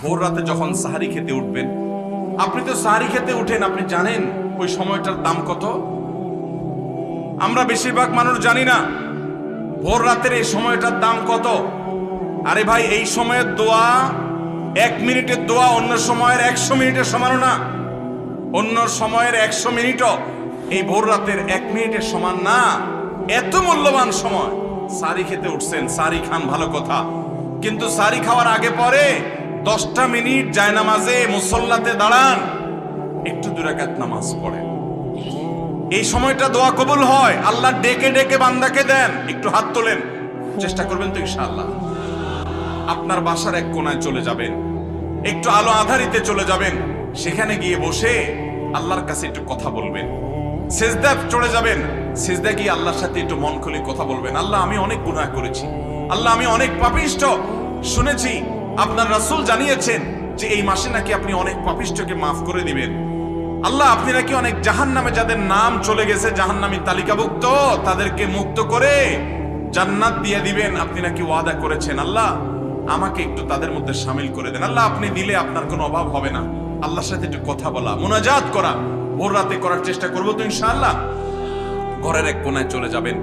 ভোর রাতে যখন সাহারি খেতে উঠবেন, আপনি তো সাহারি খেতে উঠেন, আপনি জানেন ওই সময়টার দাম কত? আমরা বেশিরভাগ মানুষ জানি না ভোর রাতের এই সময়টার দাম কত। আরে ভাই, এই সময়ের দোয়া 1 মিনিটের দোয়া অন্য সময়ের 100 মিনিটের সমান না। অন্য সময়ের 100 মিনিটও এই ভোর রাতের 1 মিনিটের সমান না। এত মূল্যবান সময়। সাহারি খেতে উঠছেন, সাহারি খান, ভালো কথা, কিন্তু সাহারি খাওয়ার আগে পরে 10টা মিনিট জায়নামাজে মুসল্লাতে দাঁড়ান, একটু 2 রাকাত নামাজ পড়েন। এই সময়টা দোয়া কবুল হয়। আল্লাহ ডেকে ডেকে বান্দাকে দেন। একটু হাত তোলেন, চেষ্টা করবেন তো ইনশাআল্লাহ। আপনার বাসার এক কোনায় চলে যাবেন, একটু আলো আধারিতে চলে যাবেন, সেখানে গিয়ে বসে আল্লাহর কাছে একটু কথা বলবেন। সিজদা চলে যাবেন, সিজদা গিয়ে আল্লাহর সাথে একটু মন খুলে কথা বলবেন। আল্লাহ, আমি অনেক গুনাহ করেছি, আল্লাহ আমি অনেক পাপিষ্ঠ। শুনেছি আপনার রাসূল জানিয়েছেন যে এই মাসে নাকি আপনি অনেক পাপিষ্ঠকে মাফ করে দিবেন। আল্লাহ, আপনি নাকি অনেক জাহান্নামে যাদের নাম চলে গেছে জাহান্নামী তালিকাভুক্ত, তাদেরকে মুক্ত করে জান্নাত দিয়ে দিবেন, আপনি নাকি ওয়াদা করেছেন। আল্লাহ, আমাকে একটু তাদের মধ্যে শামিল করে দেন। আল্লাহ, আপনি দিলে আপনার কোনো অভাব হবে না। আল্লাহর সাথে একটু কথা বলা, মুনাজাত করা ভোর রাতে করার চেষ্টা করবো তো ইনশাআল্লাহ। ঘরের এক কোনায় চলে যাবেন,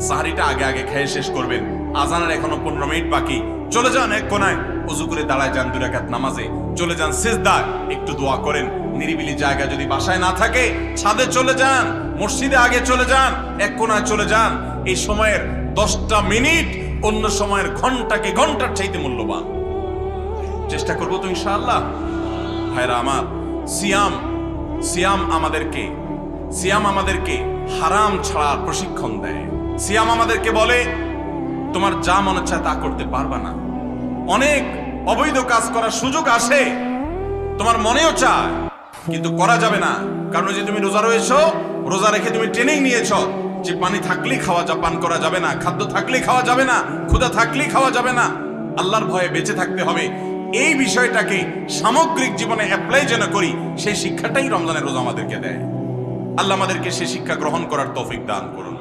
সাহারিটা আগে আগে খেয়ে শেষ করবেন। আজানের এখনো 15 মিনিট বাকি। চলে যান এক কোনায়, ওযু করে দাঁড়ায় যান 2 রাকাত নামাজে। চলে যান সিজদায়, একটু দোয়া করেন। নিরিবিলি জায়গা যদি বাসায় না থাকে, ছাদে চলে যান, মসজিদে আগে চলে যান, এক কোনায় চলে যান। এই সময়ের 10টা মিনিট অন্য সময়ের ঘন্টাকে ঘন্টার চাইতে মূল্যবান। চেষ্টা করবো তো ইনশাআল্লাহ। ভাইরা আমার, সিয়াম আমাদেরকে হারাম ছাড়ার প্রশিক্ষণ দেয়। সিয়াম আমাদেরকে বলে তোমার যা মনে চায় তা করতে পারবা না। অনেক অবৈধ কাজ করার সুযোগ আসে, তোমার মনেও চায়, কিন্তু করা যাবে না। কারণ যে তুমি রোজা রয়েছো, রোজা রেখে তুমি ট্রেনিং নিয়েছো যে পানি থাকলেই পান করা যাবে না, খাদ্য থাকলেই খাওয়া যাবে না, ক্ষুধা থাকলেই খাওয়া যাবে না, আল্লাহর ভয়ে বেঁচে থাকতে হবে। এই বিষয়টাকে সামগ্রিক জীবনে অ্যাপ্লাই যেন করি, সেই শিক্ষাটাই রমজানের রোজা আমাদেরকে দেয়। আল্লাহ আমাদেরকে সেই শিক্ষা গ্রহণ করার তৌফিক দান করুন।